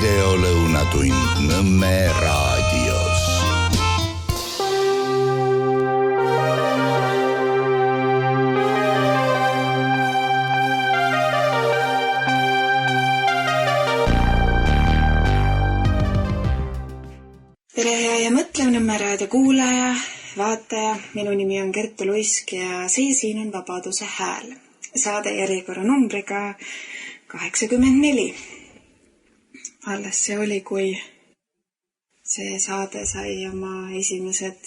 videolõunatund Nõmme raadios. Tere ja mõtlev Nõmme raadio kuulaja, vaataja. Minu nimi on Kertu Luisk ja see siin on Vabaduse hääl. Saade järjekorra numbriga 84. Alles see oli, kui see saade sai oma esimesed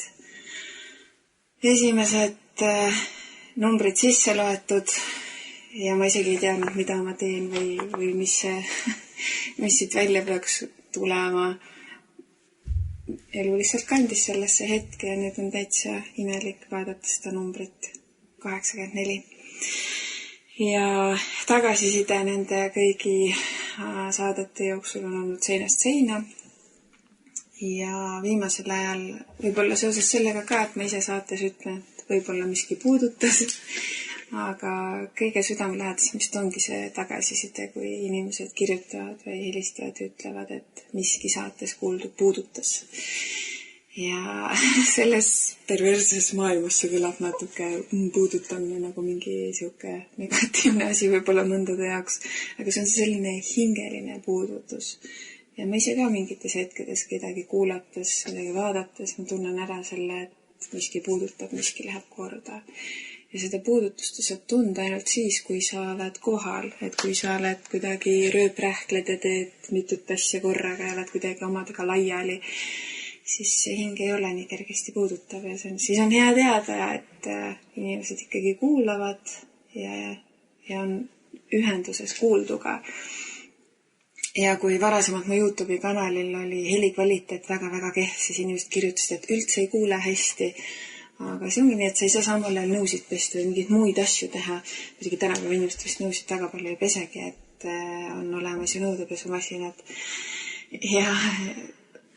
numbrid sisse loetud ja ma isegi ei teadnud, mida ma teen või mis siit välja peaks tulema. Elu lihtsalt kandis sellesse hetke ja nüüd on täitsa imelik vaadata seda numbrit 84. Ja tagasiside nende kõigi saadete jooksul on olnud seinast seina. Ja viimasel ajal võib-olla seoses sellega ka, et ma ise saates ütlen, et võib-olla miski puudutas. Aga kõige südamelähedasem vist ongi see tagasiside, kui inimesed kirjutavad või helistavad ja ütlevad, et miski saates kuuldu puudutas. Ja selles perverses maailmas see kõlab natuke puudutamine nagu mingi siuke negatiivne asi võib-olla mõndade jaoks, aga see on selline hingeline puudutus. Ja ma ise ka mingites hetkedes kedagi kuulates, midagi vaadates, ma tunnen ära selle, et miski puudutab, miski läheb korda. Ja seda puudutust saab tunda ainult siis, kui sa oled kohal, et kui sa oled kuidagi rööprähkled ja teed mitut asja korraga ja oled kuidagi omadega laiali, siis see hing ei ole nii kergesti puudutav ja siis on hea teada, et inimesed ikkagi kuulavad ja on ühenduses kuulduga. Ja kui varasemalt mu YouTube'i kanalil oli helikvaliteet väga-väga kehv, siis inimesed kirjutasid, et üldse ei kuule hästi. Aga see ongi nii, et sa ei saa samal ajal nõusid pesta või mingeid muid asju teha. Muidugi tänapäeva inimesed vist nõusid väga palju ei pesegi, et on olemas ju nõudepesumasinad. Ja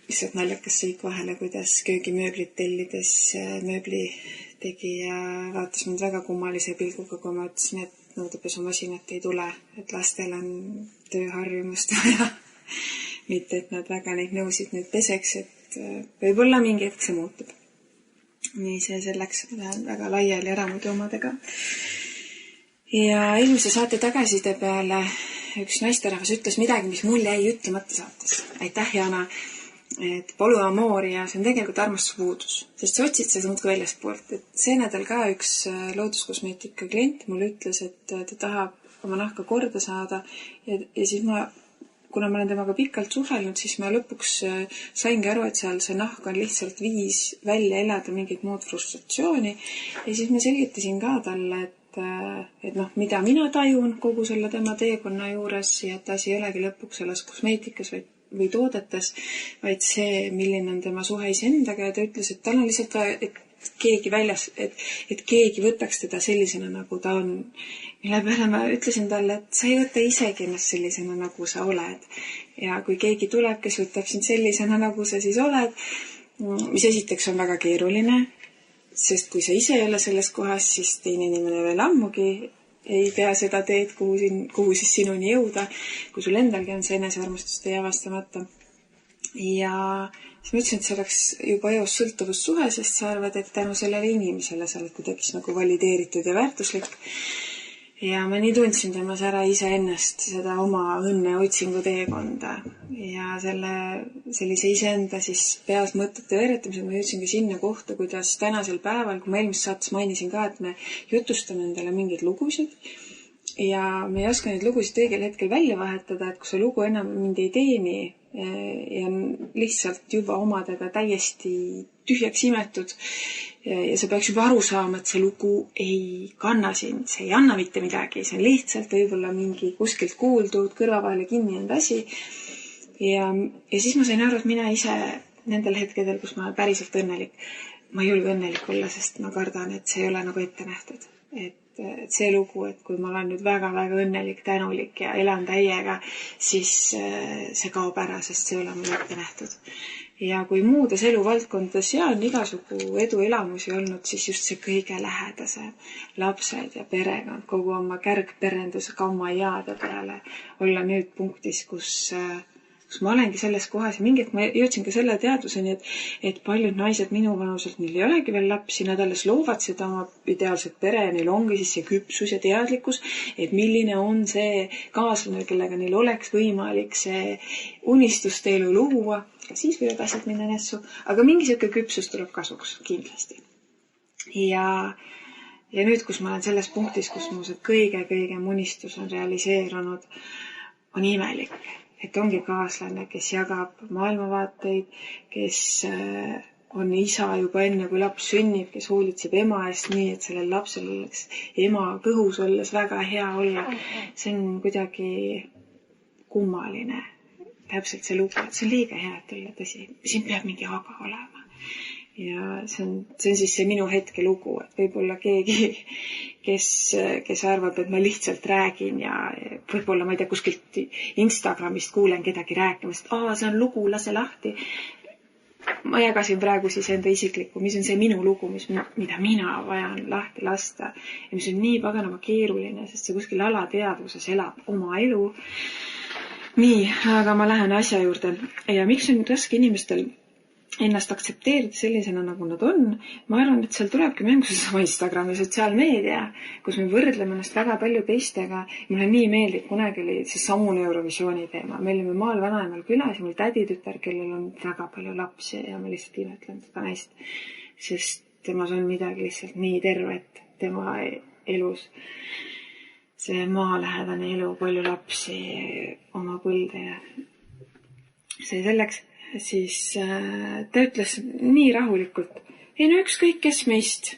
lihtsalt naljakas sõik vahele, kuidas köögimööblit tellides mööbli tegi ja vaatas mind väga kummalise pilguga, kui ma ütlesin, et nõudepesumasinat ei tule, et lastel on tööharjumust vaja. Mitte, et nad väga neid nõusid nüüd peseks, et võib-olla mingi hetk see muutub. Nii see selleks väga laiali ära muidu omadega. Ja eelmise saate tagasiside peale üks naisterahvas ütles midagi, mis mul jäi ütlemata saates. Aitäh, Jana! Et polüamoori ja see on tegelikult armastuspuudus, sest sa otsid seda muudki väljaspoolt. Et see nädal ka üks looduskosmeetika klient mulle ütles, et ta tahab oma nahka korda saada ja siis kuna ma olen temaga pikalt suhelnud, siis ma lõpuks saingi aru, et seal see nahk on lihtsalt viis välja elada mingit muud frustratsiooni ja siis ma selgitasin ka talle, et mida mina tajun kogu selle tema teekonna juures ja et asi ei olegi lõpuks selles kosmeetikas või toodetes, vaid see, milline on tema suhe iseendaga ja ta ütles, et tal on lihtsalt vaja, et keegi väljas, et keegi võtaks teda sellisena, nagu ta on. Mille peale ma ütlesin talle, et sa ei võta isegi ennast sellisena, nagu sa oled. Ja kui keegi tuleb, kes võtab sind sellisena, nagu sa siis oled, mis esiteks on väga keeruline, sest kui sa ise ei ole selles kohas, siis teine inimene veel ammugi ei pea seda teed, kuhu siis sinuni jõuda, kui sul endalgi on see enesearmastust ei avastamata. Ja siis ma ütlesin, et see oleks juba eos sõltuvussuhe, sest sa arvad, et tänu sellele inimesele sa oled kuidagi nagu valideeritud ja väärtuslik. Ja ma nii tundsin temas ära iseennast, seda oma õnne otsingu teekonda ja sellise iseenda siis peas mõtete veeretamise ma jõudsingi sinna kohta, kuidas tänasel päeval, kui ma eelmises saates mainisin ka, et me jutustame endale mingeid lugusid ja me ei oska neid lugusid õigel hetkel välja vahetada, et kui see lugu enam mind ei teeni ja on lihtsalt juba omadega täiesti tühjaks imetud ja sa peaks juba aru saama, et see lugu ei kanna sind, see ei anna mitte midagi, see on lihtsalt võib-olla mingi kuskilt kuuldud, kõrva vahele kinni enda asi ja siis ma sain aru, et mina ise nendel hetkedel, kus ma olen päriselt õnnelik, ma ei julge õnnelik olla, sest ma kardan, et see ei ole nagu ette nähtud, et see lugu, et kui ma olen nüüd väga-väga õnnelik, tänulik ja elan täiega, siis see kaob ära, sest see ei ole mul ette nähtud. Ja kui muudes eluvaldkondades on igasugu eduelamusi olnud, siis just see kõige lähedase lapsed ja perekond, kogu oma kärgperenduse kamma jaade peale olla nüüd punktis, kus kus ma olengi selles kohas ja mingit ma jõudsin ka selle teadvuseni, et paljud naised minu vanuselt, neil ei olegi veel lapsi, nad alles loovad seda oma ideaalset pere ja neil ongi siis see küpsus ja teadlikkus, et milline on see kaaslane, kellega neil oleks võimalik see unistuste elu luua, ka siis võivad asjad minna nässu, aga mingi siuke küpsus tuleb kasuks kindlasti. Ja nüüd, kus ma olen selles punktis, kus mu see kõige unistus on realiseerunud, on imelik, et ongi kaaslane, kes jagab maailmavaateid, kes on isa juba enne, kui laps sünnib, kes hoolitseb ema eest nii, et sellel lapsel oleks ema kõhus olles väga hea olla. See on kuidagi kummaline. Täpselt see lugu, et see on liiga hea, et olla tõsi. Siin peab mingi aga olema. Ja see on siis see minu hetke lugu, et võib-olla keegi, kes arvab, et ma lihtsalt räägin ja võib-olla ma ei tea, kuskilt Instagramist kuulen kedagi rääkimas, et see on lugu, lase lahti. Ma jagasin praegu siis enda isiklikku, mis on see minu lugu, mida mina vajan lahti lasta ja mis on nii paganama keeruline, sest see kuskil alateadvuses elab oma elu. Nii, aga ma lähen asja juurde ja miks on raske inimestel ennast aktsepteerida sellisena, nagu nad on. Ma arvan, et seal tulebki mängu sama Instagram ja sotsiaalmeedia, kus me võrdleme ennast väga palju teistega. Mulle nii meeldib, kunagi oli see samune Eurovisiooni teema. Me olime maal vanaemal külas ja mul täditütar, kellel on väga palju lapsi ja ma lihtsalt imetlen seda naist, sest temas on midagi lihtsalt nii tervet tema elus. See maalähedane elu, palju lapsi oma põlde ja see selleks. Siis ta ütles nii rahulikult, ei no ükskõik kes meist,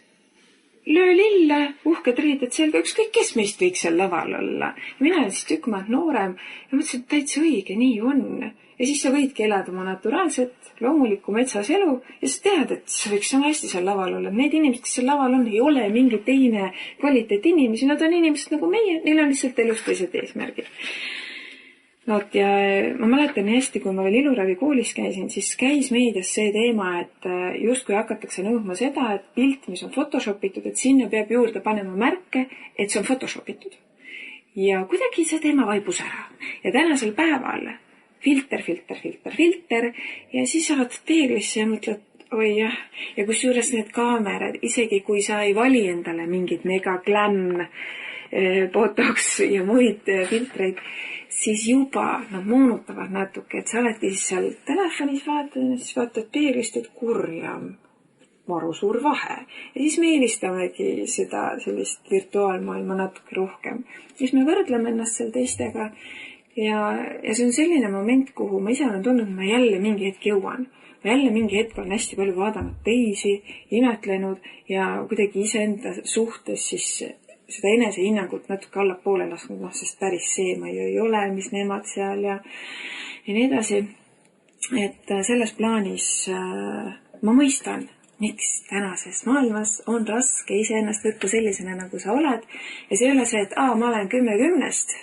löö lille, uhked riided selga, ükskõik kes meist võiks seal laval olla. Ja mina olen siis tükk maad noorem ja mõtlesin, et täitsa õige, nii on. Ja siis sa võidki elada oma naturaalset, loomulikku metsas elu ja sa tead, et sa võiks sama hästi seal laval olla. Need inimesed, kes seal laval on, ei ole mingi teine kvaliteet inimesi, nad on inimesed nagu meie, neil on lihtsalt elus teised eesmärgid. Ja ma mäletan nii hästi, kui ma veel Iluravi koolis käisin, siis käis meedias see teema, et justkui hakatakse nõudma seda, et pilt, mis on photoshopitud, et sinna peab juurde panema märke, et see on photoshopitud. Ja kuidagi see teema vaibus ära. Ja tänasel päeval filter ja siis sa vaatad peeglisse ja mõtled, oi jah, ja kusjuures need kaamerad, isegi kui sa ei vali endale mingid mega glam, botox ja muid filtreid, siis juba nad moonutavad natuke, et sa oledki siis seal telefonis vaatad peeglist, et kurjam, maru suur vahe. Ja siis me eelistamegi seda sellist virtuaalmaailma natuke rohkem. Siis me võrdleme ennast seal teistega ja see on selline moment, kuhu ma ise olen tundnud, ma jälle mingi hetk jõuan. Ma jälle mingi hetk olen hästi palju vaadanud teisi, imetlenud ja kuidagi iseenda suhtes siis seda enesehinnangut natuke allapoole lasknud, sest päris see ma ju ei ole, mis nemad seal ja nii edasi. Et selles plaanis ma mõistan, miks tänases maailmas on raske iseennast võtta sellisena, nagu sa oled. Ja see ei ole see, et ma olen 10-10,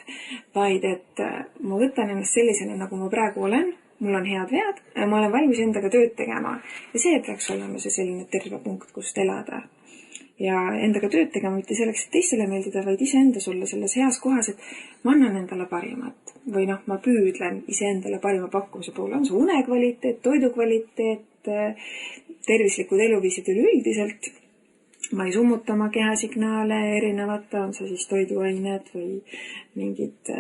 vaid et ma võtan ennast sellisena, nagu ma praegu olen. Mul on head vead, ma olen valmis endaga tööd tegema. Ja see peaks olema see selline terve punkt, kust elada. Ja endaga tööd tegema mitte selleks, et teistele meeldida, vaid iseendas olla selles heas kohas, et ma annan endale parimat. Või ma püüdlen iseendale parima pakkumise poole. On see unekvaliteet, toidukvaliteet, tervislikud eluviisid üleüldiselt. Ma ei summuta oma kehasignaale erinevate, on see siis toiduained või mingid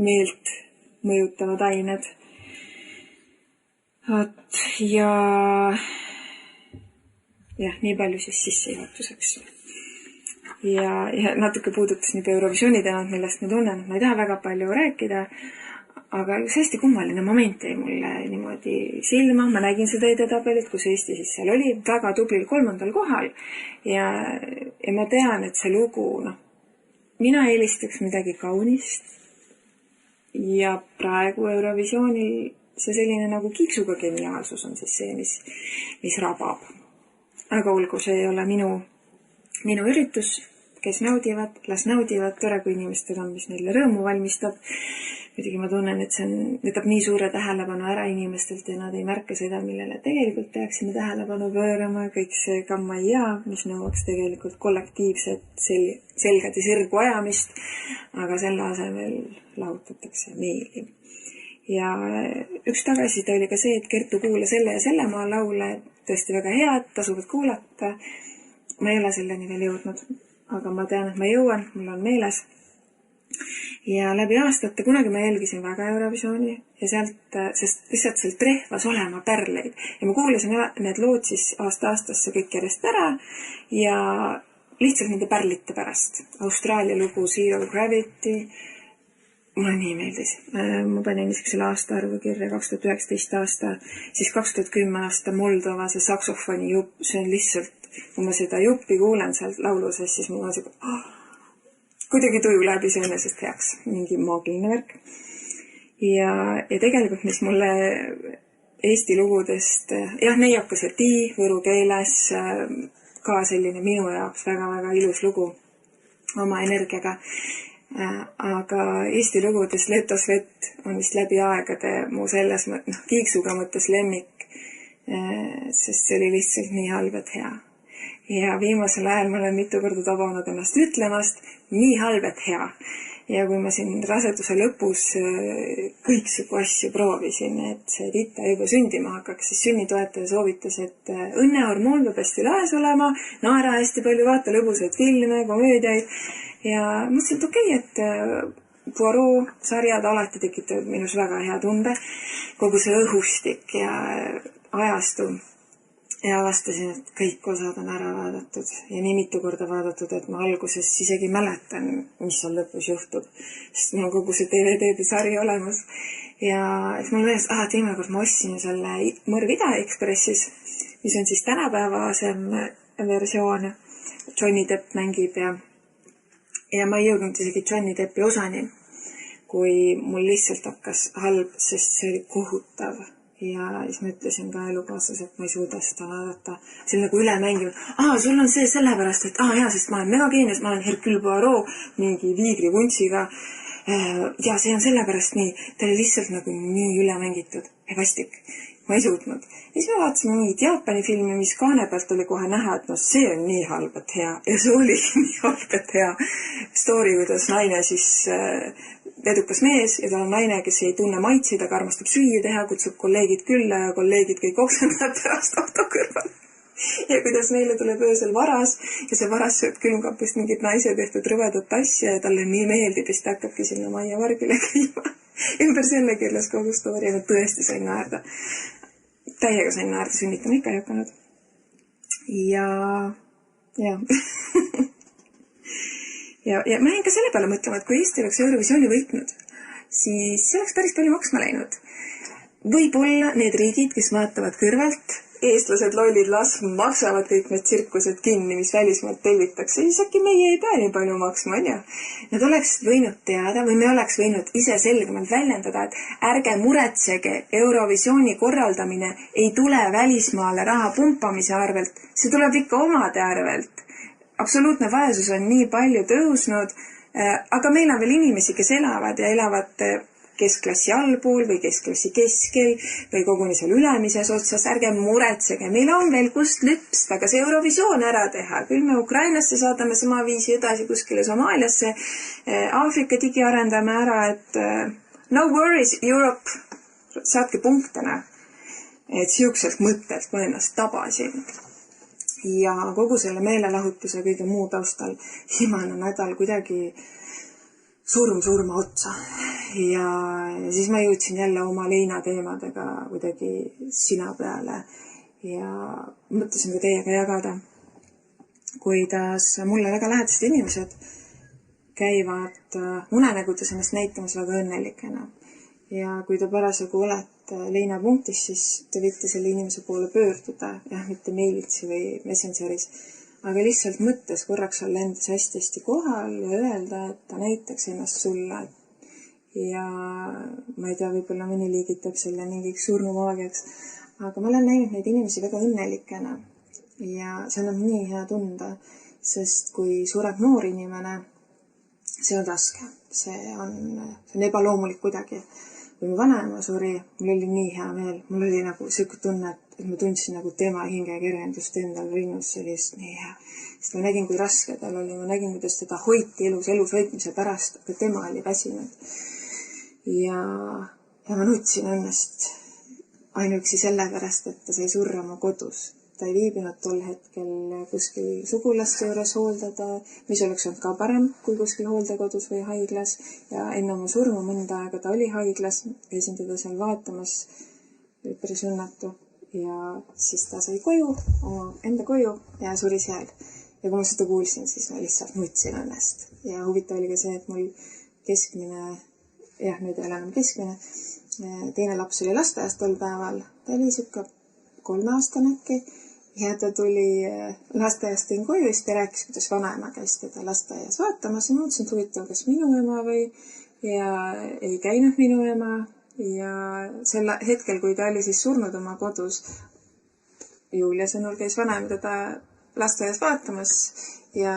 meelt mõjutavad ained. Ja nii palju siis sissejuhatuseks. Ja natuke puudutas nii Eurovisiooni teemat, millest ma tunnen, et ma ei taha väga palju rääkida, aga üks hästi kummaline moment jäi mulle niimoodi silma. Ma nägin seda edetabelit, kus Eesti siis seal oli väga tublil 3. kohal ja ma tean, et see lugu, mina eelistaks midagi kaunist ja praegu Eurovisioonil see selline nagu kiiksuga geniaalsus on siis see, mis rabab. Aga olgu, see ei ole minu üritus, kes naudivad, las naudivad, tore kui inimestel on, mis neile rõõmu valmistab. Muidugi ma tunnen, et see võtab nii suure tähelepanu ära inimestelt ja nad ei märka seda, millele tegelikult peaksime tähelepanu pöörama. Kõik see kammaia, mis nõuaks tegelikult kollektiivset selgade sirgu ajamist, aga selle asemel lahutatakse meeli. Ja üks tagasiside oli ka see, et Kertu kuula selle ja selle maa laule, tõesti väga head, tasuvad kuulata. Ma ei ole selleni veel jõudnud, aga ma tean, et ma jõuan, mul on meeles. Ja läbi aastate kunagi ma jälgisin väga Eurovisiooni ja sest lihtsalt sealt rehvas olema pärleid. Ja ma kuulasin need lood siis aastasse kõik järjest ära ja lihtsalt nende pärlite pärast. Austraalia lugu Zero Gravity, mulle nii meeldis. Ma panin niisugusele aastaarvu kirja 2019 aasta, siis 2010 aasta Moldova, see saksofoni jupp, see on lihtsalt, kui ma seda juppi kuulen seal lauluses, siis mul on see kuidagi tuju läheb iseenesest heaks, mingi maagiline värk. Ja tegelikult, mis mulle Eesti lugudest, Neiokas ja Tii võru keeles, ka selline minu jaoks väga-väga ilus lugu oma energiaga. Aga Eesti lugudes Letos vett on vist läbi aegade mu selles kiiksuga mõttes lemmik, sest see oli lihtsalt nii halb, et hea. Ja viimasel ajal ma olen mitu korda tabanud ennast ütlemast nii halb, et hea. Ja kui ma siin raseduse lõpus kõiksugu asju proovisin, et see tita juba sündima hakkaks, siis sünnitoetaja soovitas, et õnnehormoon peab hästi laes olema, naera hästi palju, vaata lõbusaid filme, komöödiaid. Ja mõtlesin, et okei, et Poirot sarjad alati tekitavad minus väga hea tunde, kogu see õhustik ja ajastu. Ja avastasin, et kõik osad on ära vaadatud ja nii mitu korda vaadatud, et ma alguses isegi mäletan, mis seal lõpus juhtub. Sest mul on kogu see DVD-de sari olemas. Ja siis mul meeles, et viimane kord ma ostsin selle Mõrv Ida-Ekspressis, mis on siis tänapäevasem versioon. Johnny Depp mängib ja ma ei jõudnud isegi Johnny Deppi osani, kui mul lihtsalt hakkas halb, sest see oli kohutav. Ja siis ma ütlesin ka elukaaslas, et ma ei suuda seda vaadata. See on nagu üle mänginud. Sul on see sellepärast, et sest ma olen megageenius, ma olen Hercule Poirot mingi viigrivuntsiga. Ja see on sellepärast nii. Ta oli lihtsalt nagu nii üle mängitud. Vastik. Ma ei suutnud. Ja siis me vaatasime mingit Jaapani filmi, mis kaane pealt oli kohe näha, et see on nii halb, et hea. Ja see oli nii halb, et hea. Story, kuidas naine siis edukas mees ja tal on naine, kes ei tunne maitseid, aga armastab süüa teha, kutsub kolleegid külla ja kolleegid kõik oksendavad pärast auto kõrval. Ja kuidas neile tuleb öösel varas ja see varas sööb külmkapist mingit naise tehtud rõvedat asja ja talle nii meeldib ja siis ta hakkabki sinna Maia Vargile käima. Ümber selle keeles kogu story, aga tõesti sain naerda. Täiega sain naerda, sünnitama ikka ei hakanud. Ja Ja ma jäin ka selle peale mõtlema, et kui Eesti oleks Eurovisiooni võitnud, siis see oleks päris palju maksma läinud. Võib-olla need riigid, kes vaatavad kõrvalt, eestlased, lollid, maksavad kõik need tsirkused kinni, mis välismaalt tellitakse, siis äkki meie ei pea nii palju maksma, on ju? Nad oleks võinud teada või me oleks võinud ise selgemalt väljendada, et ärge muretsege, Eurovisiooni korraldamine ei tule välismaale raha pumpamise arvelt, see tuleb ikka omade arvelt. Absoluutne vaesus on nii palju tõusnud, aga meil on veel inimesi, kes elavad ja elavad keskklassi allpool või keskklassi keskel või koguni seal ülemises otsas. Ärge muretsege, meil on veel kust lüpsta, aga see Eurovisioon ära teha. Küll me Ukrainasse saadame sama viisi edasi kuskile Somaaliasse, Aafrika digi arendame ära, et no worries, Europe, saatke punktena. Et siukselt mõttelt ma ennast tabasin. Ja kogu selle meelelahutuse kõige muu taustal viimane nädal kuidagi surma otsa. Ja siis ma jõudsin jälle oma leinateemadega kuidagi sina peale ja mõtlesin ka teiega jagada, kuidas mulle väga lähedased inimesed käivad unenägudes ennast näitamas väga õnnelikena. Ja kui te parasjagu olete leinapunktis, siis te võite selle inimese poole pöörduda, mitte meilitsi või messengeris, aga lihtsalt mõttes korraks olla endas hästi kohal ja öelda, et ta näitaks ennast sulle. Ja ma ei tea, võib-olla mõni liigitab selle mingiks surnumaagiaks, aga ma olen näinud neid inimesi väga õnnelikena ja see annab nii hea tunda, sest kui sureb noor inimene, see on raske, see on ebaloomulik kuidagi. Kui mu vanaema suri, mul oli nii hea meel, mul oli nagu selline tunne, et ma tundsin nagu tema hinge kergendust endal rinnus, see oli just nii hea. Sest ma nägin, kui raske tal oli, ma nägin, kuidas teda hoiti elus hoidmise pärast, aga tema oli väsinud. Ja ja ma nutsin õnnest ainuüksi sellepärast, et ta sai surra oma kodus. Ta ei viibinud tol hetkel kuskil sugulaste juures hooldada, mis oleks olnud ka parem kui kuskil hooldekodus või haiglas. Ja enne oma surma mõnda aega ta oli haiglas, käisin teda seal vaatamas, päris õnnatu. Ja siis ta sai koju, oma enda koju ja suri seal. Ja kui ma seda kuulsin, siis ma lihtsalt nutsin õnnest. Ja huvitav oli ka see, et mul keskmine, nüüd ei ole enam keskmine, teine laps oli lasteaias tol päeval. Ta oli siuke 3-aastane äkki. Ja ta tuli lasteaiast tõin koju, siis ta rääkis, kuidas vanaema käis teda lasteaias vaatamas. Ja ma mõtlesin, et huvitav, kas minu ema või. Ja ei käinud minu ema. Ja sel hetkel, kui ta oli siis surnud oma kodus, Julia sõnul käis vanaema teda lasteaias vaatamas. Ja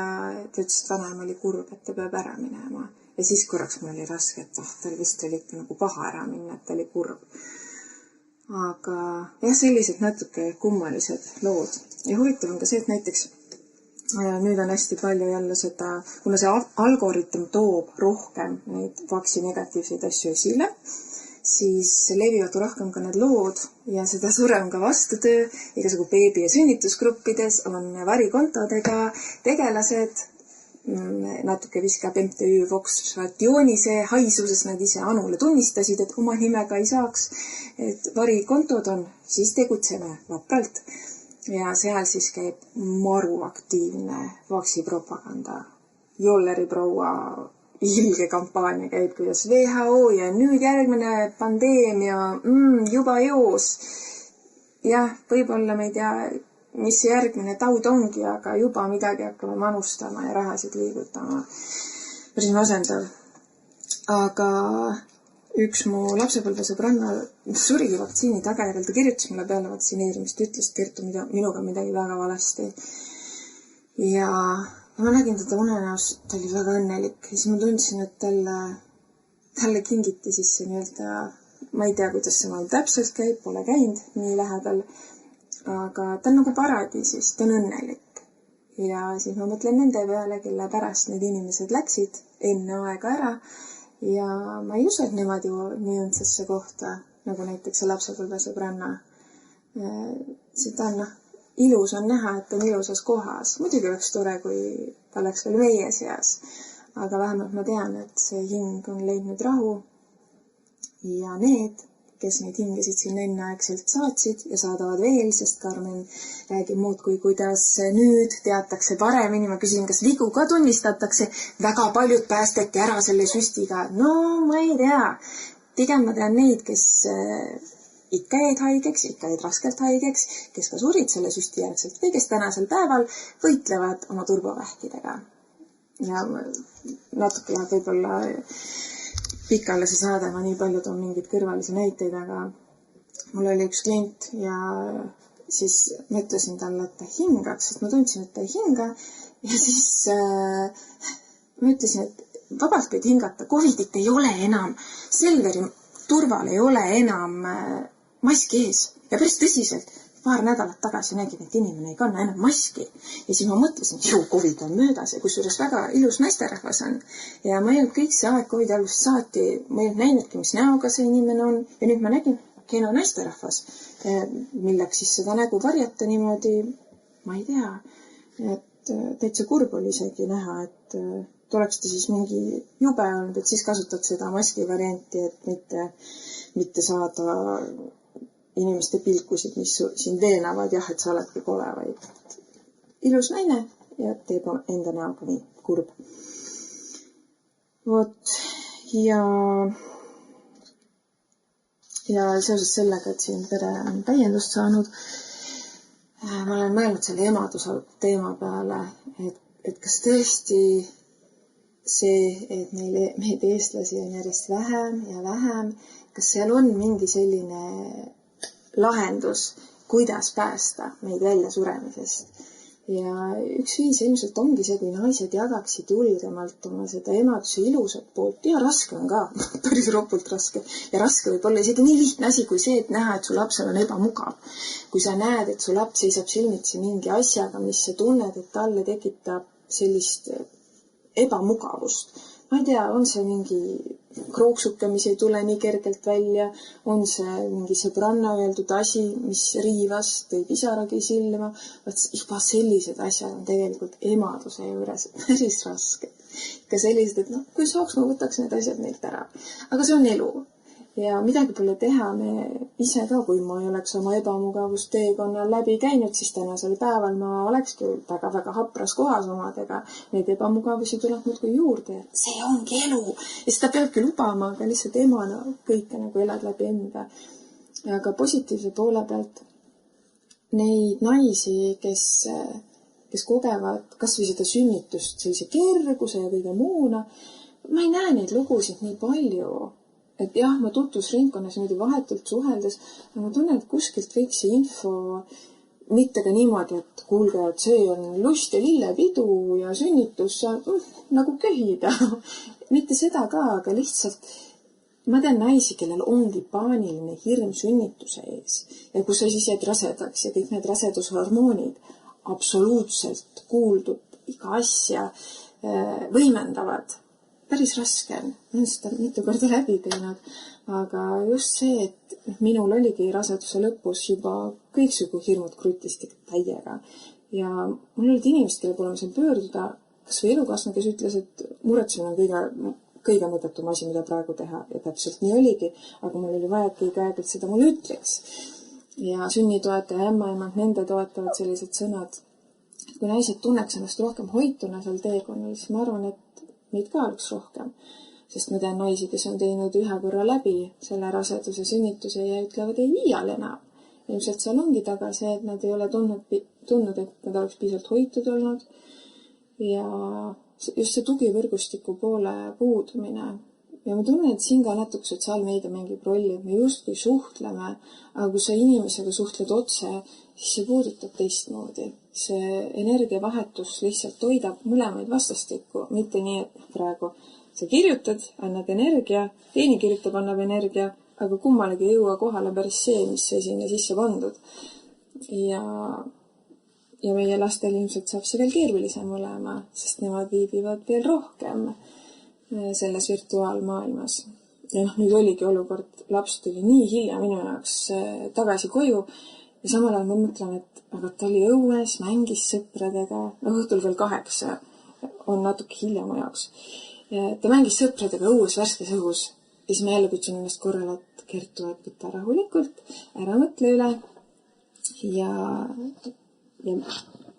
ta ütles, et vanaema oli kurb, et ta peab ära minema. Ja siis korraks mul oli raske, et tal vist oli ikka nagu paha ära minna, et ta oli kurb. Aga jah, sellised natuke kummalised lood. Ja huvitav on ka see, et näiteks nüüd on hästi palju jälle seda, kuna see algoritm toob rohkem neid vaksinegatiivseid asju esile, siis levivad rohkem ka need lood ja seda suurem ka vastutöö. Igasugu beebi- ja sünnitusgruppides on varikontodega tegelased, natuke viskab MTÜ Vox Rationise haisu, sest nad ise Anule tunnistasid, et oma nimega ei saaks. Et varikontod on, siis tegutseme vapralt. Ja seal siis käib maru aktiivne vaksipropaganda. Jolleri proua ilge kampaania käib, kuidas WHO ja nüüd järgmine pandeemia, juba joos. Jah, võib-olla me ei tea, mis järgmine taud ongi, aga juba midagi hakkame manustama ja rahasid liigutama. Päris masendav. Aga üks mu lapsepõlvesõbranna surigi vaktsiini tagajärjel. Ta kirjutas mulle peale vaktsineerimist, ütles, et Kertu, minuga midagi väga valesti. Ja ma nägin teda unenäos, ta oli väga õnnelik. Ja siis ma tundsin, et talle kingiti siis see nii-öelda, ma ei tea, kuidas see mal täpselt käib, pole käinud nii lähedal. Aga ta on nagu paradiisis, ta on õnnelik. Ja siis ma mõtlen nende peale, kelle pärast need inimesed läksid enne aega ära. Ja ma ei usu, et nemad ju nii õndsesse kohta, nagu näiteks see lapsepõlvesõbranna. Seda on, ilus on näha, et on ilusas kohas. Muidugi oleks tore, kui ta oleks veel meie seas. Aga vähemalt ma tean, et see hing on leidnud rahu. Ja need, kes neid hingesid siin enneaegselt saatsid ja saadavad veel, sest Karmen räägib muud kui kuidas nüüd teatakse paremini. Ma küsin, kas vigu ka tunnistatakse. Väga paljud päästeti ära selle süstiga. No, ma ei tea. Pigem ma tean neid, kes ikka jäid haigeks, ikka jäid raskelt haigeks, kes ka surid selle süsti järgselt või kes tänasel päeval võitlevad oma turbovähkidega. Ja natuke läheb võib-olla pikale see saade, ma nii palju toon mingeid kõrvalisi näiteid, aga mul oli üks klient ja siis ma ütlesin talle, et ta hingaks, sest ma tundsin, et ta ei hinga. Ja siis ma ütlesin, et vabalt võid hingata, Covidit ei ole enam, Selveri turval ei ole enam maski ees. Ja päris tõsiselt, paar nädalat tagasi nägin, et inimene ei kanna enam maski. Ja siis ma mõtlesin, et Covid on möödas ja kusjuures väga ilus naisterahvas on. Ja ma ei olnud kõik see aeg Covidi algusest saati, ma ei olnud näinudki, mis näoga see inimene on. Ja nüüd ma nägin, kena naisterahvas, milleks siis seda nägu varjata niimoodi, ma ei tea. Et täitsa kurb oli isegi näha, et oleks ta siis mingi jube olnud, et siis kasutad seda maski varianti, et mitte saada inimeste pilkusid, mis siin veenavad, jah, et sa oledki kole, vaid ilus naine ja teeb enda näoga nii kurb. Vot, ja seoses sellega, et siin pere on täiendust saanud, ma olen mõelnud selle emaduse teema peale, et kas tõesti see, et meid eestlasi on järjest vähem ja vähem, kas seal on mingi selline lahendus, kuidas päästa meid välja suremisest. Ja üks viis ilmselt ongi see, kui naised jagaksid julgemalt oma seda emaduse ilusat poolt. Ja raske on ka, päris ropult raske. Ja raske võib olla isegi nii lihtne asi, kui see, et näha, et su lapsel on ebamugav. Kui sa näed, et su laps seisab silmitsi mingi asjaga, mis sa tunned, et talle tekitab sellist ebamugavust. ma ei tea, on see mingi krooksuke, mis ei tule nii kergelt välja, on see mingi sõbranna öeldud asi, mis riivas, tõi pisaragi silma. Juba sellised asjad on tegelikult emaduse juures päris raske. Ka sellised, et kui saaks, ma võtaks need asjad neilt ära. Aga see on elu. Ja midagi pole teha, me ise ka, kui ma ei oleks oma ebamugavust-teekonnal läbi käinud, siis tänasel päeval ma olekski väga-väga hapras kohas omadega. Need ebamugavusi tuleb muudkui juurde. See ongi elu. Ja seda peabki lubama, aga lihtsalt emana kõike nagu elad läbi enda. Aga positiivse poole pealt neid naisi, kes kogevad kas või seda sünnitust sellise kerguse ja kõige muuna, ma ei näe neid lugusid nii palju. Et jah, ma tutvusringkonnas niimoodi vahetult suheldes, aga ma tunnen, et kuskilt võiks see info mitte ka niimoodi, et kuulge, et see on lust ja lillepidu ja sünnitus saab nagu köhida. Mitte seda ka, aga lihtsalt ma tean naisi, kellel ongi paaniline hirm sünnituse ees. Ja kus sa siis jääd rasedaks ja kõik need rasedushormoonid absoluutselt kuuldub iga asja võimendavad. Päris raske on. Ma olen seda mitu korda läbi teinud, aga just see, et minul oligi raseduse lõpus juba kõiksugu hirmud krutistid täiega. Ja mul olid inimesed, kelle poole ma sain pöörduda, kas või elukaaslane, kes ütles, et muretsemine on kõige mõttetum asi, mida praegu teha. Ja täpselt nii oligi, aga mul oli vaja, et keegi aeg-ajalt seda mulle ütleks. Ja sünnitoetaja, ämmaemad, nende toetavad sellised sõnad. Kui naised tunneks ennast rohkem hoituna seal teekonnal, siis ma arvan, et meid ka oleks rohkem, sest ma tean naisi, kes on teinud ühe korra läbi selle raseduse sünnituse ja ütlevad ei iial enam. Ilmselt seal ongi taga see, et nad ei ole tundnud, et nad oleks piisavalt hoitud olnud ja just see tugivõrgustiku poole puudumine. Ja ma tunnen, et siin ka natuke sotsiaalmeedia mängib rolli, et me justkui suhtleme, aga kui sa inimesega suhtled otse, siis see puudutab teistmoodi. See energiavahetus lihtsalt toidab mõlemaid vastastikku, mitte nii, et praegu sa kirjutad, annad energia, teine kirjutab, annab energia, aga kummalegi ei jõua kohale päris see, mis see sinna sisse pandud. Ja meie lastel ilmselt saab see veel keerulisem olema, sest nemad viibivad veel rohkem selles virtuaalmaailmas. Ja nüüd oligi olukord, laps tuli nii hilja minu jaoks tagasi koju ja samal ajal ma mõtlen, et aga ta oli õues, mängis sõpradega, õhtul kell 8 on natuke hilja mu jaoks. Ta mängis sõpradega õues värskes õhus ja siis ma jälle kutsun ennast korrale, et Kertu, et võtta rahulikult, ära mõtle üle ja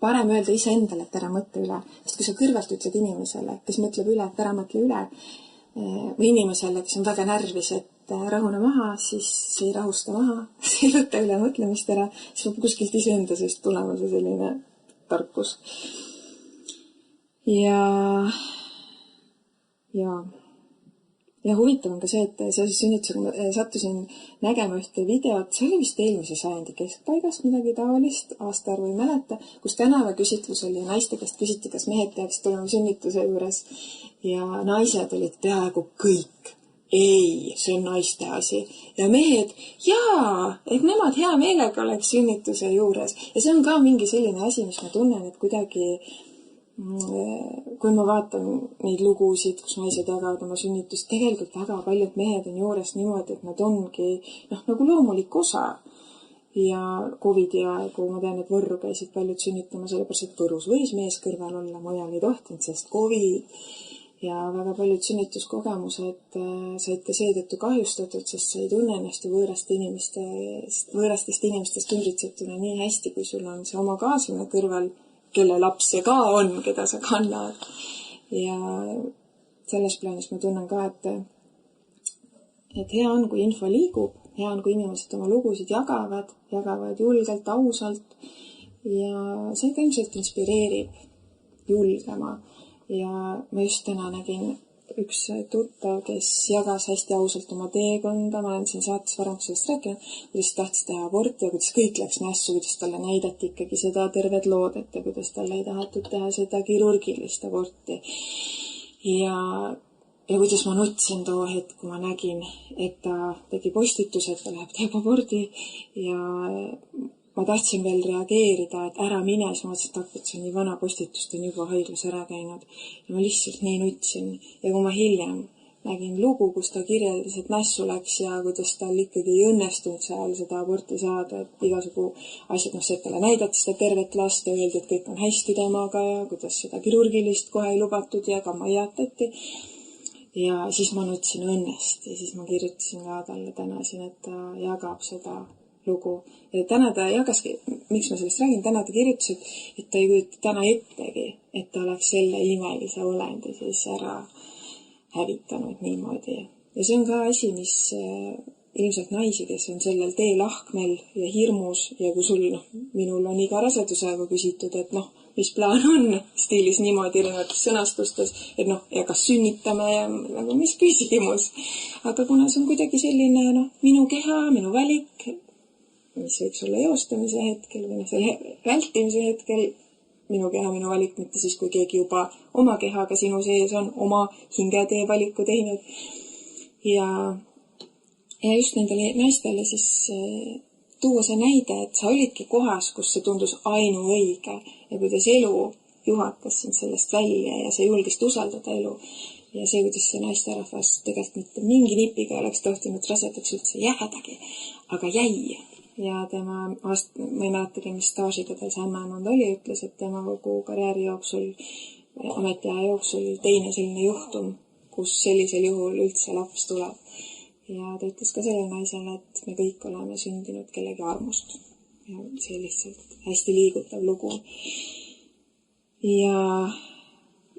parem öelda ise endale, et ära mõtle üle. Sest kui sa kõrvalt ütled inimesele, kes mõtleb üle, et ära mõtle üle, või inimesele, kes on väga närvis, et rahune maha, siis see ei rahusta maha, see ei võta üle mõtlemist ära, siis peab kuskilt iseenda seest tulema see selline tarkus. Ja huvitav on ka see, et seoses sünnitusega sattusin nägema ühte videot, see oli vist eelmise sajandi keskpaigast midagi taolist, aastaarvu ei mäleta, kus tänavaküsitlus oli ja naiste käest küsiti, kas mehed peaksid olema sünnituse juures ja naised olid peaaegu kõik. Ei, see on naiste asi. Ja mehed, jaa, et nemad hea meelega oleks sünnituse juures. Ja see on ka mingi selline asi, mis ma tunnen, et kuidagi kui ma vaatan neid lugusid, kus naised jagavad oma sünnitust, tegelikult väga paljud mehed on juures niimoodi, et nad ongi nagu loomulik osa. Ja COVID-i aegu ma tean, et Võrru käisid paljud sünnitama, sellepärast, et Võrus võis mees kõrval olla, mujal ei tohtinud, sest COVID. Ja väga paljud sünnituskogemused said ka seetõttu kahjustatud, sest sa ei tunne ennast ju võõrastest inimestest ümbritsetuna nii hästi, kui sul on see oma kaaslane kõrval, kelle laps see ka on, keda sa kannad. Ja selles plaanis ma tunnen ka, et hea on, kui info liigub, hea on, kui inimesed oma lugusid jagavad julgelt, ausalt ja see ka ilmselt inspireerib julgema. Ja ma just täna nägin üks tuttav, kes jagas hästi ausalt oma teekonda, ma olen siin saates varem sellest rääkinud, kuidas tahtis teha aborti ja kuidas kõik läks nässu, kuidas talle näidati ikkagi seda terved loodet ja kuidas talle ei tahetud teha seda kirurgilist aborti. Ja kuidas ma nutsin too hetk, kui ma nägin, et ta tegi postituse, et ta läheb teeb abordi ja ma tahtsin veel reageerida, et ära mine, siis ma mõtlesin, et see on nii vana postitus, ta on juba haiglas ära käinud. Ja ma lihtsalt nii nutsin. Ja kui ma hiljem nägin lugu, kus ta kirjeldas, et nässu läks ja kuidas tal ikkagi ei õnnestunud seal seda aborti saada, et igasugu asjad, see, et talle näidati seda tervet last ja öeldi, et kõik on hästi temaga ja kuidas seda kirurgilist kohe ei lubatud ja ka maiatati. Ja siis ma nutsin õnnest ja siis ma kirjutasin ka talle, tänasin, et ta jagab seda lugu. Ja täna ta jagaski, miks ma sellest räägin, täna ta kirjutas, et ta ei kujuta täna ettegi, et ta oleks selle imelise olendi siis ära hävitanud niimoodi. Ja see on ka asi, mis ilmselt naisi, kes on sellel teelahkmel ja hirmus ja kui sul, minul on iga rasedusaega küsitud, et mis plaan on stiilis niimoodi erinevates sõnastustes, et ja kas sünnitame ja nagu mis küsimus. Aga kuna see on kuidagi selline, minu keha, minu valik, mis võiks olla eostamise hetkel või selle vältimise hetkel, minu keha, minu valik, mitte siis, kui keegi juba oma kehaga sinu sees on oma hingetee valiku teinud. Ja just nendele naistele siis tuua see näide, et sa olidki kohas, kus see tundus ainuõige ja kuidas elu juhatas sind sellest välja ja sa julgesid usaldada elu. Ja see, kuidas see naisterahvas tegelikult mitte mingi nipiga oleks tohtinud rasedaks üldse jäädagi, aga jäi. Ja tema, ma ei mäletagi, mis staažiga tal see ämmaemand oli, ütles, et tema kogu karjääri jooksul, ametiaja jooksul teine selline juhtum, kus sellisel juhul üldse laps tuleb. Ja ta ütles ka selle naisele, et me kõik oleme sündinud kellegi armust. Ja see lihtsalt hästi liigutav lugu. Ja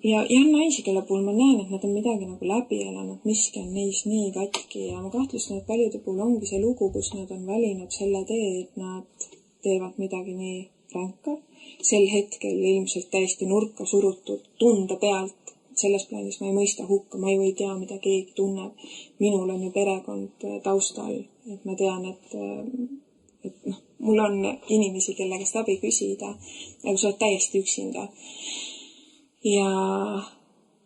on naisi, kelle puhul ma näen, et nad on midagi nagu läbi elanud, miski on neis nii katki ja ma kahtlustan, et paljude puhul ongi see lugu, kus nad on valinud selle tee, et nad teevad midagi nii ränka, sel hetkel ilmselt täiesti nurka surutud tunde pealt. Selles plaanis ma ei mõista hukka, ma ju ei tea, mida keegi tunneb. Minul on ju perekond taustal, et ma tean, et mul on inimesi, kelle käest abi küsida, aga sa oled täiesti üksinda. Ja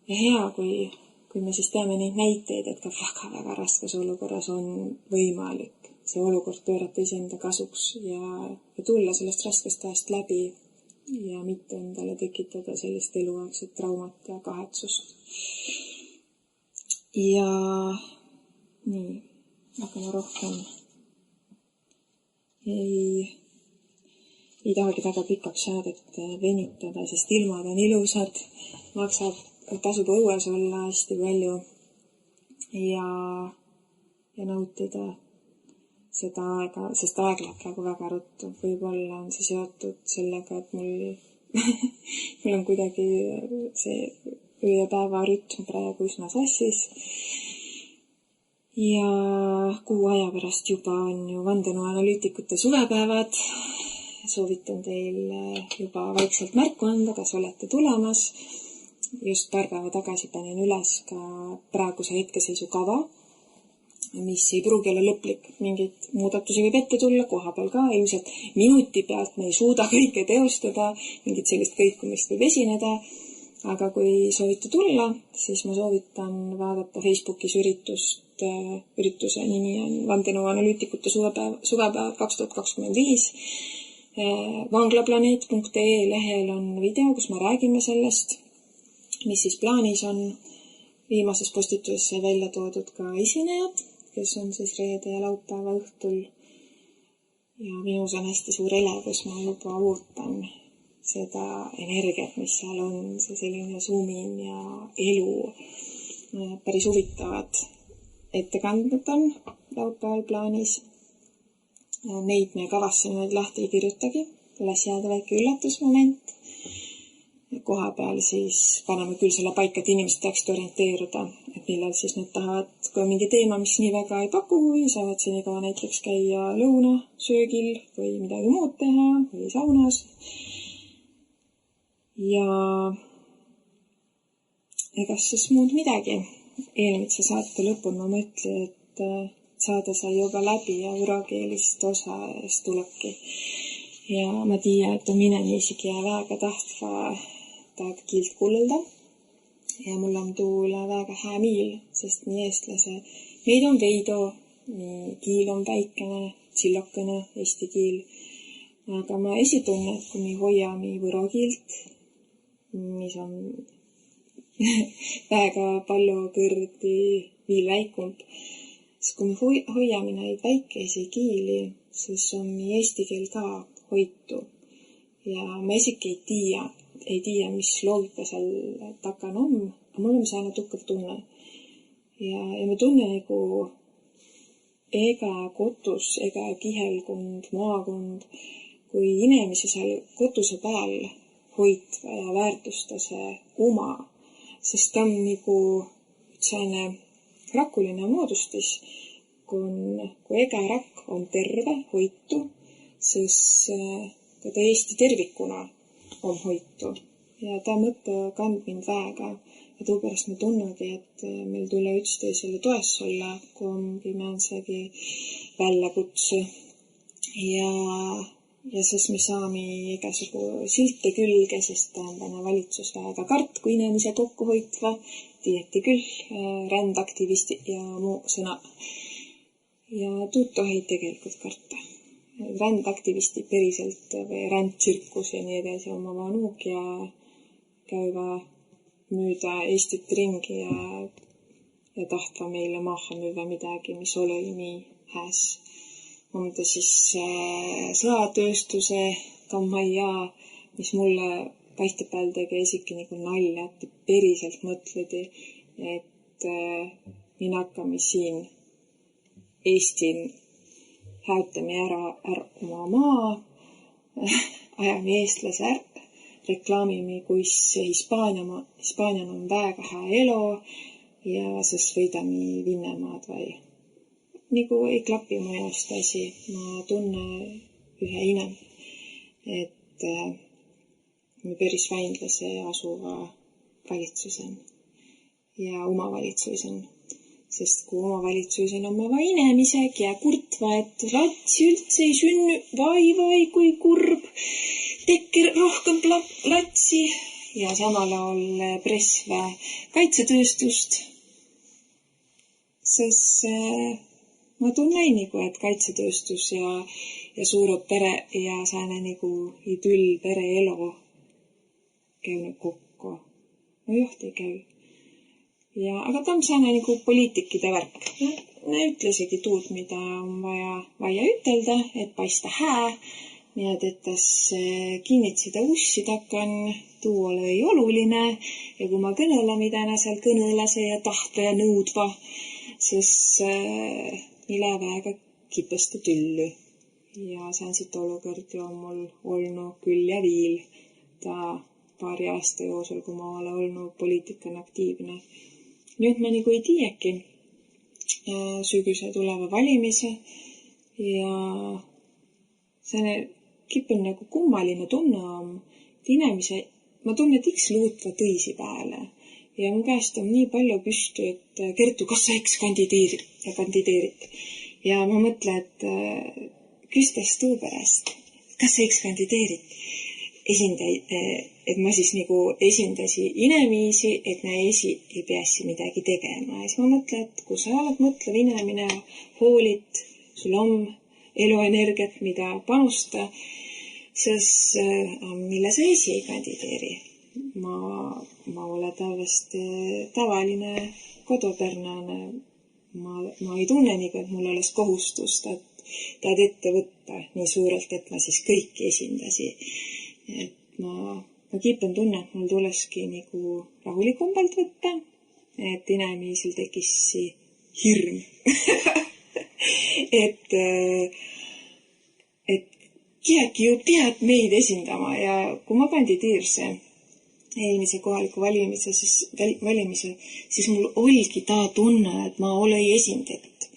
hea, kui me siis teame neid näiteid, et ka väga-väga raskes olukorras on võimalik see olukord pöörata iseenda kasuks ja tulla sellest raskest ajast läbi ja mitte endale tekitada sellist eluaegset traumat ja kahetsust. Ja nii, aga ma rohkem ei tahagi väga pikaks saadet venitada, sest ilmad on ilusad, tasub õues olla hästi palju ja nautida seda aega, sest aeg läheb praegu väga ruttu. Võib-olla on see seotud sellega, et mul on kuidagi see öö ja päeva rütm praegu üsna sassis. Ja kuu aja pärast juba on ju vandenõuanalüütikute suvepäevad. Soovitan teil juba vaikselt märku anda, kas olete tulemas. Just paar päeva tagasi panin üles ka praeguse hetkeseisu kava, mis ei pruugi olla lõplik. Mingid muudatusi võib ette tulla koha peal ka. Ilmselt minuti pealt me ei suuda kõike teostada, mingit sellist kõikumist võib esineda. Aga kui soovite tulla, siis ma soovitan vaadata Facebookis ürituse nimi on vandenõuanalüütikute suvepäev 2025. Vanglaplaneet.ee lehel on video, kus me räägime sellest, mis siis plaanis on. Viimases postituses sai välja toodud ka esinejad, kes on siis reede ja laupäeva õhtul. Ja minus on hästi suur elevus, ma juba ootan seda energiat, mis seal on, see selline sumin ja elu. Päris huvitavad ettekanded on laupäeval plaanis. Neid me kavasse nüüd lahti ei kirjutagi, las jääda väike üllatusmoment. Koha peal siis paneme küll selle paika, et inimesed tahaksid orienteeruda, et millal siis nad tahavad, kui on mingi teema, mis nii väga ei paku või saavad siin iga näiteks käia lõuna, söögil või midagi muud teha või saunas. Ja egas siis muud midagi. Eelmise saate lõpun ma mõtlen, et saade sai juba läbi ja võrakeelist osa eest tulebki. Ja ma tiiä, et on minemiisikin ja väga tahtva taad kiilt kuulda. Ja mulla on tuu üle väga hää miil, sest nii eestlase meid on veido, nii kiil on väikene, sillokene, eesti kiil. Aga ma esitunnet, kui me hoiame võrokilt, mis on väga palju kõrdi viil väikumb, siis kui me hoiame neid väikeisi kiili, siis on eesti keel ka hoitu. Ja ma isegi ei tea, mis loogika seal takana on, aga mul on saanud tukkav tunne. Ja ma tunnen nagu ega kotus, ega kihelkond, maakond, kui inimesi seal kotuse peal hoitva ja väärtusta see uma, sest ta on nagu selline rakuline moodustis, kui ega rakk on terve, hoitu, siis ka ta Eesti tervikuna on hoitu. Ja ta mõte kandmind väga. Ja tuupärast ma tunnagi, et meil tule üksteisele toes olla, kui ongi mänsegi väljakutse. Ja siis me saame igasugu silte külge, sest tähendane valitsus väga kart, kui inimese kokku hoitva, tiieti küll, rändaktivisti ja muu sõna. Ja tuud tohi tegelikult karta. Rändaktivisti päriselt või rändtsirkus ja nii edasi oma vanuug ja käiva müüda Eestit ringi ja tahtva meile maha müüva midagi, mis oli nii hääs. On ta siis sõatööstuse kammaja, mis mulle paihtapäev tegi isegi nagu nalja, et päriselt mõtledi, et mina hakkame siin Eestin häutame ära oma maa, ajame eestlase ära, reklaamime, kuis Hispaanian on väga hea elu ja siis võidame Vinnemaad või nagu ei klapi mu ennast asi. Ma tunnen ühe inem, et me päris väindlase asuva valitsusen ja omavalitsusen. Sest kui omavalitsusen on oma inemiseg ja kurtva, et latsi üldse ei sünny, vai, kui kurb, tekke rohkem latsi ja samal ajal presva kaitsetööstust. Sest ma tunnen nagu, et kaitsetööstus ja suured pere ja sääne nagu idüll pere elu käinud kokku. No joht ei käi. Aga ta on sääne nagu poliitikide värk. Ne ütlesegi tuud, mida on vaja ütelda, et paista hää. Nii et tas kinnitsida ussi takan, tuu oli oluline. Ja kui ma kõnele, mida nä seal kõnelase ja tahta ja nõudva, siis mille väga kipõsta tülly. Ja säänsit olukordi on mul olnud küll ja viil. Ta paari aasta joosul, kui ma olen olnud poliitikan aktiivne. Nüüd ma nagu ei tiiäki sügise tuleva valimise ja see kipel nagu kummaline tunne on, et inimese, ma tunnen, et iks luutva tõisi pääle ja mu käest on nii palju püstu, et Kertu, kas sa eks kandideerid? Ja ma mõtlen, et küstes tuu pärast, kas sa eks kandideerid? Et ma siis nagu esindasi inimesi, et nä ei peasi midagi tegema. Ja siis ma mõtlen, et kui sa oled mõtlev inimene, hoolit, sul on eluenergiat, mida panusta, siis mille sa ei kandideeri? Ma olen täiesti tavaline kodupärnane. Ma ei tunne nii, et mul oleks kohustust, et tahad ette võtta nii suurelt, et ma siis kõiki esindasi. Et ma kiipen tunne, et mul tuleski nagu rahulikumbalt võtta, et inimesel tekis hirm. et keegi ju pead meid esindama ja kui ma kandideersin eelmise kohaliku valimise, siis mul oligi ta tunne, et ma olen esindatud.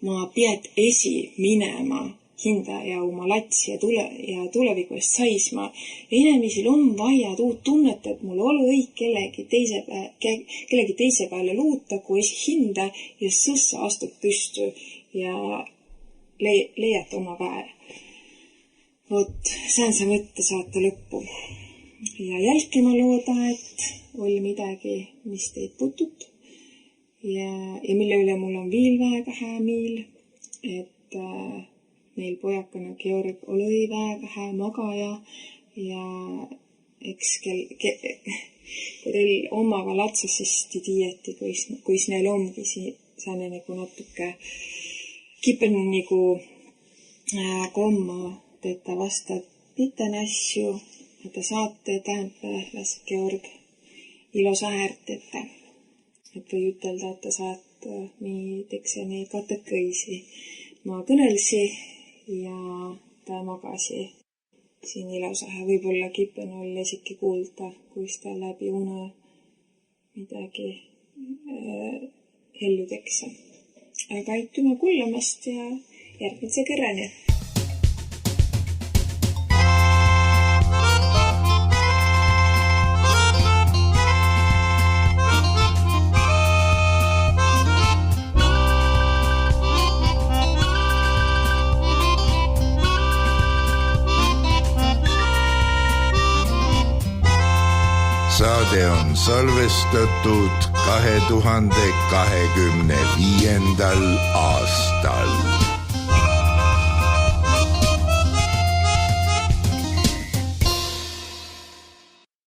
Ma pead minema hinda ja oma latsi ja tuleviku eest saisma. Inimesel on vaja tuud tunnet, et mul ole õig kellegi teise peale luuta, kui esi hinda ja sõssa astub püstu ja leiata oma väe. Vot, sään sa mõtte saata lõppu. Ja jälki ma looda, et oli midagi, mis teid putut. Ja mille üle mul on viil väga hää miil, et neil pojakana Georg oli väga hää magaja ja eks teil omaga latsas siis tiedätti, kuis neil ongi saane nagu natuke kipen nagu komma teeta vasta piten asju, että saatte tähendab las Georg ilosa äärtete. Et või ütelda, että saat nii tekse neid katekõisi. Ma kõnelsi ja ta magasi siin ilosahe. Võib-olla kipen oli esiki kuulda, kuis ta läbi une midagi hellu tekse. Aga aituma kullamast ja järgmise kõrrani. Saade on salvestatud 2025. aastal.